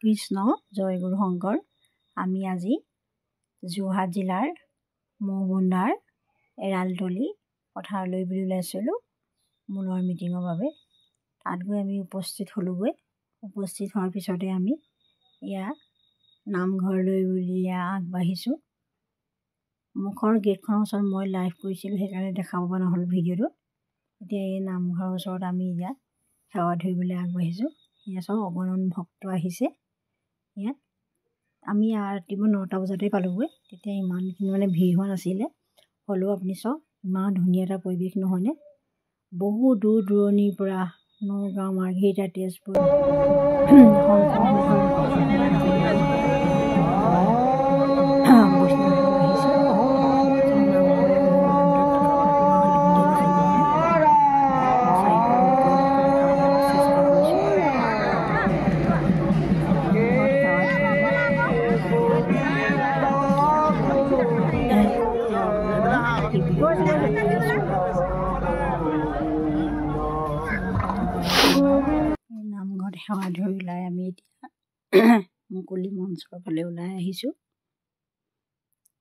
কৃষ্ণ জয় গুৰু শংকৰ। আমি আজি যোৰহাট জিলাৰ মৌবন্ধাৰ এৰালতলী পথাৰলৈ বুলি ওলাইছিলোঁ মূলৰ মিটিঙৰ বাবে। তাত গৈ আমি উপস্থিত হ'লোগৈ। উপস্থিত হোৱাৰ পিছতে আমি ইয়াৰ নামঘৰলৈ বুলি আগবাঢ়িছোঁ। মুখৰ গেটখনৰ ওচৰত মই লাইভ কৰিছিলোঁ, সেইকাৰণে দেখাব পৰা নহ'ল ভিডিঅ'টো। এতিয়া এই নামঘৰৰ ওচৰত আমি ইয়াত সেৱা ধৰিবলৈ আগবাঢ়িছোঁ। ইয়াত চব অগণন ভক্ত আহিছে। ইয়াত আমি ৰাতিপুৱা 9টা বজাতে পালোগৈ। তেতিয়া ইমানখিনি ভিৰ হোৱা নাছিলে। হ'লেও আপুনি চাওক ইমান ধুনীয়া এটা পৰিৱেশ নহয়নে? বহু দূৰ দূৰণিৰ পৰা নগাঁও, মাৰ্ঘেৰিটা, তেজপুৰ নামঘৰত সেৱা ধৰি ওলাই আমি এতিয়া মুকলি মঞ্চৰ ফালে ওলাই আহিছোঁ।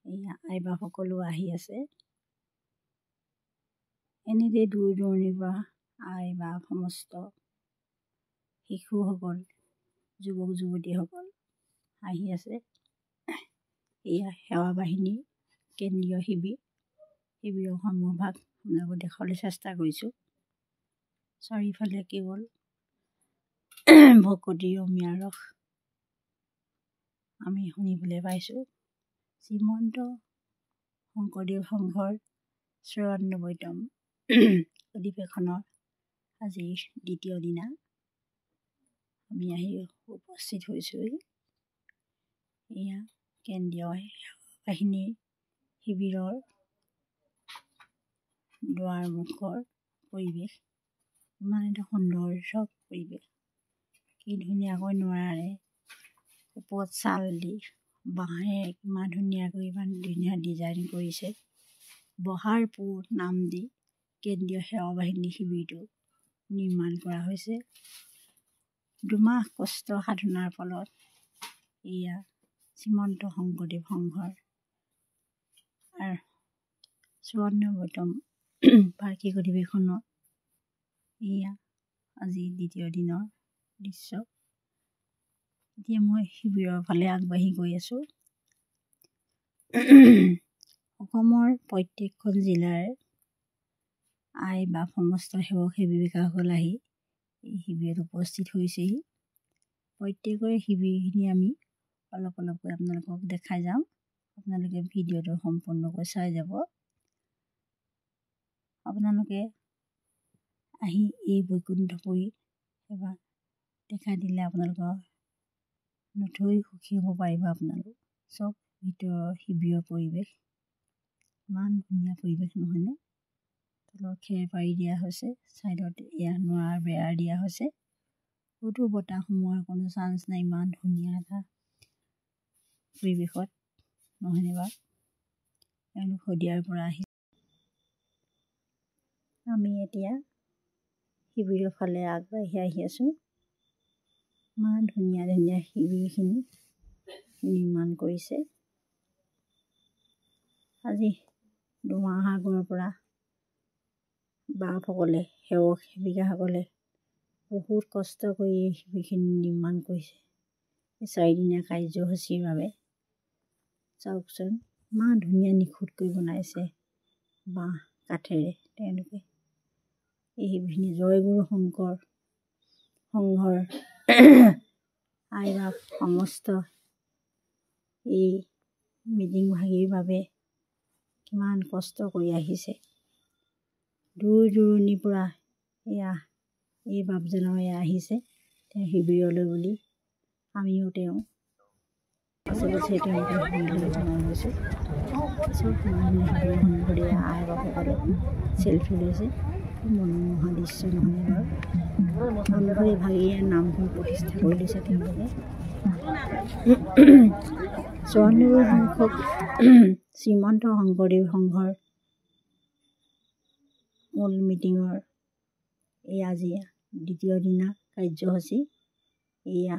এয়া আইবা সকলো আহি আছে। এনেদৰে দূৰ দূৰণিৰ পৰা আইবা সমস্ত শিশুসকল, যুৱক যুৱতীসকল আহি আছে। এয়া সেৱা বাহিনীৰ কেন্দ্ৰীয় শিবিৰৰ সন্মুখভাগ আপোনালোকক দেখাবলৈ চেষ্টা কৰিছোঁ। চাৰিওফালে কেৱল ভকতিৰ অমিয়া ৰস আমি শুনিবলৈ পাইছোঁ। শ্ৰীমন্ত শংকৰদেৱ সংঘৰ 94তম অধিৱেশনৰ আজি দ্বিতীয় দিনা আমি আহি উপস্থিত হৈছোঁহি। এয়া কেন্দ্ৰীয় বাহিনীৰ শিবিৰৰ দুৱাৰমুখৰ পৰিৱেশ। ইমান এটা সৌন্দৰ্য পৰিৱেশ, কি ধুনীয়াকৈ নৰাৰে ওপৰত চাল দি বাঁহেৰে ইমান ধুনীয়াকৈ ইমান ধুনীয়া ডিজাইন কৰিছে। বহাৰ পুৰ নাম দি কেন্দ্ৰীয় সেৱা বাহিনী শিবিৰটো নিৰ্মাণ কৰা হৈছে। 2 মাহ কষ্ট সাধনাৰ ফলত এয়া শ্ৰীমন্ত শংকৰদেৱ সংঘৰ 94তম বাৰ্ষিক অধিৱেশনৰ এয়া আজি দ্বিতীয় দিনৰ দৃশ্য। এতিয়া মই শিবিৰৰ ফালে আগবাঢ়ি গৈ আছোঁ। অসমৰ প্ৰত্যেকখন জিলাৰ আই বা সমস্ত সেৱক সেৱিকাসকল আহি এই শিবিৰত উপস্থিত হৈছেহি। প্ৰত্যেকৰে শিবিৰখিনি আমি অলপ অলপকৈ আপোনালোকক দেখাই যাম। আপোনালোকে ভিডিঅ'টো সম্পূৰ্ণকৈ চাই যাব। আপোনালোকে আহি এই বৈকুণ্ঠপুৰী এবাৰ দেখাই দিলে আপোনালোকৰ নথৈ সুখী হ'ব পাৰিব। আপোনালোক চব ভিতৰৰ শিবিৰৰ পৰিৱেশ ইমান ধুনীয়া পৰিৱেশ নহয়নে? তলত খেৰ পাৰি দিয়া হৈছে, ছাইডত এয়া নৰাৰ বেৰা দিয়া হৈছে। ক'তো বতাহ সোমোৱাৰ কোনো চান্স নাই। ইমান ধুনীয়া এটা পৰিৱেশত নহয়নে বাৰু? তেওঁলোক শদিয়াৰ পৰা আহি আমি এতিয়া শিবিৰৰ ফালে আগবাঢ়ি আহি আছোঁ। ইমান ধুনীয়া ধুনীয়া শিবিৰখিনি নিৰ্মাণ কৰিছে। আজি 2 মাহ আগৰ পৰা বাপসকলে, সেৱক সেৱিকাসকলে বহুত কষ্ট কৰি এই শিবিৰখিনি নিৰ্মাণ কৰিছে। এই 4 দিনীয়া কাৰ্যসূচীৰ বাবে চাওকচোন ইমান ধুনীয়া নিখুঁতকৈ বনাইছে বাঁহ কাঠেৰে। তেওঁলোকে এই শিবিৰখিনি জয় গুৰু শংকৰ সংঘৰ আইবা সমস্ত এই মিটিং ভাগিৰ বাবে কিমান কষ্ট কৰি আহিছে। দূৰ দূৰণিৰ পৰা এই বাপজনৰ আহিছে তেওঁ শিবিৰলৈ বুলি। আমিও তেওঁ পাছে পাছে তেওঁলোকে সুবিধা জনাই গৈছোঁ। চব শিবিৰৰ সন্মুখতে আই বাপসকলে চেলফি লৈছে। মনোমোহা দৃশ্য নহয়নে বাৰু? সন্মুখতে ভাগিয়ে নামঘৰ প্ৰতিষ্ঠা কৰি লৈছে তেওঁলোকে। 94 সংখ্যক শ্ৰীমন্ত শংকৰদেৱ সংঘৰ মূল মিটিঙৰ এই আজি দ্বিতীয় দিনা কাৰ্যসূচী। এয়া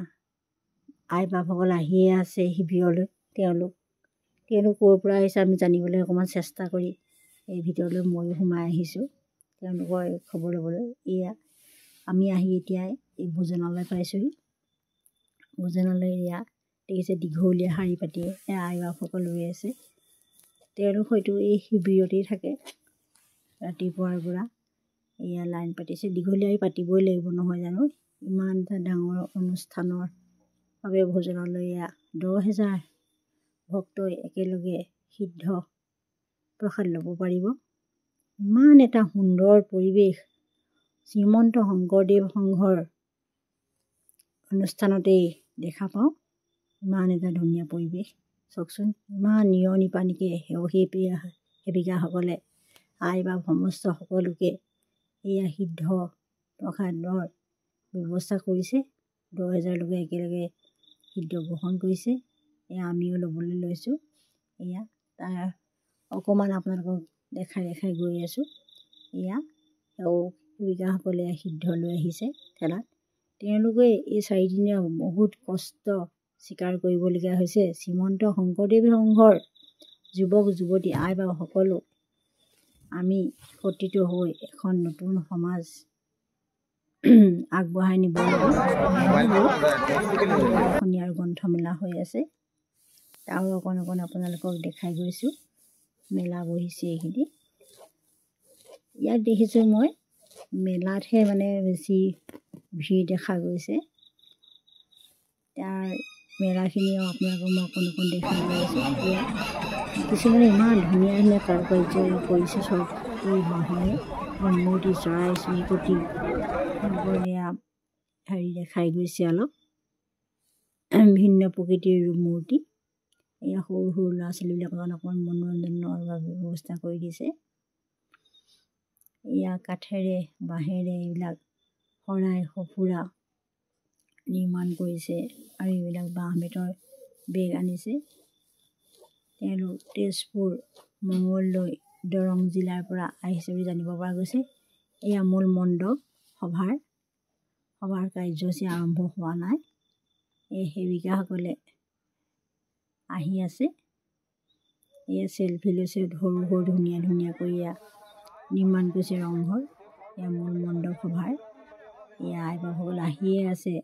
আই বাপসকল আহিয়ে আছে শিবিৰলৈ। তেওঁলোক ক'ৰ পৰা আহিছে আমি জানিবলৈ অকণমান চেষ্টা কৰি এই ভিতৰলৈ ময়ো সোমাই আহিছোঁ তেওঁলোকৰ খবৰ ল'বলৈ। এয়া আমি আহি এতিয়া এই ভোজনালয় পাইছোঁহি। ভোজনালয় এয়া দেখিছে দীঘলীয়া শাৰী পাতি আই বাপসকল ৰৈ আছে। তেওঁলোক হয়তো এই শিবিৰতেই থাকে ৰাতিপুৱাৰ পৰা। এয়া লাইন পাতিছে, দীঘলীয়া পাতিবই লাগিব নহয় জানো। ইমান এটা ডাঙৰ অনুষ্ঠানৰ বাবে ভোজনালয় এয়া 10,000 ভক্তই একেলগে সিদ্ধ প্ৰসাদ ল'ব পাৰিব। ইমান এটা সুন্দৰ পৰিৱেশ শ্ৰীমন্ত শংকৰদেৱ সংঘৰ অনুষ্ঠানতেই দেখা পাওঁ। ইমান এটা ধুনীয়া পৰিৱেশ চাওকচোন। ইমান নিয়ৰ নিপানীকৈ সেৱিকাসকলে আই বাপ সমস্ত সকলোকে এয়া সিদ্ধ প্ৰসাদৰ ব্যৱস্থা কৰিছে। 10,000 লোকে একেলগে সিদ্ধ গ্ৰহণ কৰিছে। এয়া আমিও ল'বলৈ লৈছোঁ। এয়া তাৰ অকণমান আপোনালোকক দেখাই গৈ আছোঁ। এয়া সেৱিকাসকলে সিদ্ধ লৈ আহিছে ঠেলাত। তেওঁলোকে এই 4 দিনীয়া বহুত কষ্ট স্বীকাৰ কৰিবলগীয়া হৈছে। শ্ৰীমন্ত শংকৰদেৱ সংঘৰ যুৱক যুৱতী আই বাপ সকলো আমি একত্ৰিত হৈ এখন নতুন সমাজ আগবঢ়াই নিব লাগিব। শনিয়াৰ গ্ৰন্থমেলা হৈ আছে, তাৰো অকণ আপোনালোকক দেখাই গৈছোঁ। মেলা বহিছে এইখিনি। ইয়াত দেখিছোঁ মই মেলাতহে মানে বেছি ভিৰ দেখা গৈছে। তাৰ মেলাখিনিও আপোনালোকক মই অকণ দেখাই গৈ আছোঁ। এতিয়া কিছুমানে ইমান ধুনীয়া ধুনীয়া কাৰুকাৰ্য কৰিছে চব এই বাঁহেৰে মূৰ্তি চৰাই চিৰিকটি এয়া দেখাই গৈছে অলপ ভিন্ন প্ৰকৃতিৰ মূৰ্তি। এয়া সৰু সৰু ল'ৰা ছোৱালীবিলাকৰ অকণমান মনোৰঞ্জনৰ বাবে ব্যৱস্থা কৰি দিছে। এয়া কাঠেৰে বাঁহেৰে এইবিলাক শৰাই সঁফুৰা নিৰ্মাণ কৰিছে আৰু এইবিলাক বাঁহ বেতৰ বেগ আনিছে। তেওঁলোক তেজপুৰ মঙলদৈ দৰং জিলাৰ পৰা আহিছে বুলি জানিব পৰা গৈছে। এয়া মূল মণ্ডপ সভাৰ কাৰ্যসূচী আৰম্ভ হোৱা নাই। এই সেৱিকাসকলে আহি আছে। এয়া চেলফি লৈছে সৰু সৰু ধুনীয়া ধুনীয়াকৈ এয়া নিৰ্মাণ কৰিছে ৰংঘৰ। এয়া মূল মণ্ডপ সভাৰ। এয়া আই বাপসকল আহিয়ে আছে।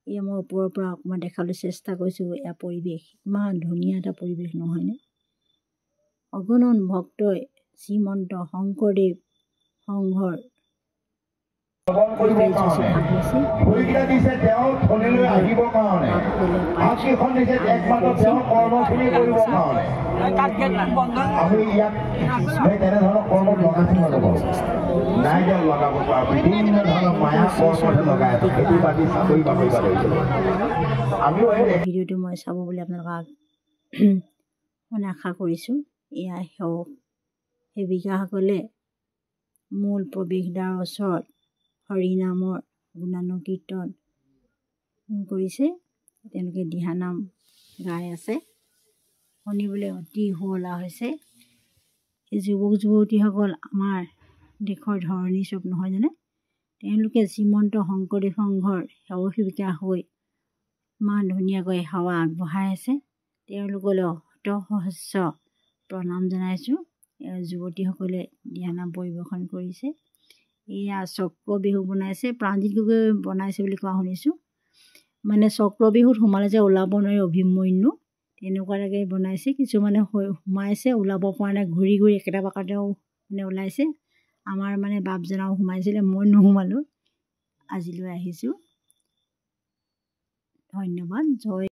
এয়া মই ওপৰৰ পৰা অকণমান দেখাবলৈ চেষ্টা কৰিছোঁ। এয়া পৰিৱেশ ইমান ধুনীয়া এটা পৰিৱেশ নহয়নে। অগণন ভক্তই শ্ৰীমন্ত শংকৰদেৱ সংঘৰ ভিডিঅ'টো মই চাব বুলি আপোনালোকক মানে আশা কৰিছোঁ। এয়া সেৱিকাসকলে মূল প্ৰৱেশদ্বাৰৰ ওচৰত হৰিনামৰ গুণানুকীৰ্তন কৰিছে। তেওঁলোকে দিহানাম গাই আছে, শুনিবলৈ অতি শুৱলা হৈছে। এই যুৱক যুৱতীসকল আমাৰ দেশৰ ধৰণী চব নহয় জানে। তেওঁলোকে শ্ৰীমন্ত শংকৰদেৱ সংঘৰ সেৱিকা হৈ ইমান ধুনীয়াকৈ সেৱা আগবঢ়াই আছে। তেওঁলোকলৈ সহস্ৰ প্ৰণাম জনাইছোঁ। যুৱতীসকলে দিহানাম পৰিৱেশন কৰিছে। এয়া চক্ৰ বিহু বনাইছে, প্ৰাণজিৎ গগৈ বনাইছে বুলি কোৱা শুনিছোঁ। মানে চক্ৰ বিহুত সোমালে যে ওলাব নোৱাৰি অভিমন্যু, তেনেকুৱাকৈ বনাইছে। কিছুমানে সোমাইছে ওলাব পৰা নাই, ঘূৰি ঘূৰি একেটা পাকতেও মানে ওলাইছে। আমাৰ মানে বাপজনাও সোমাইছিলে, মই নোসোমালোঁ। আজিলৈ আহিছোঁ। ধন্যবাদ। জয়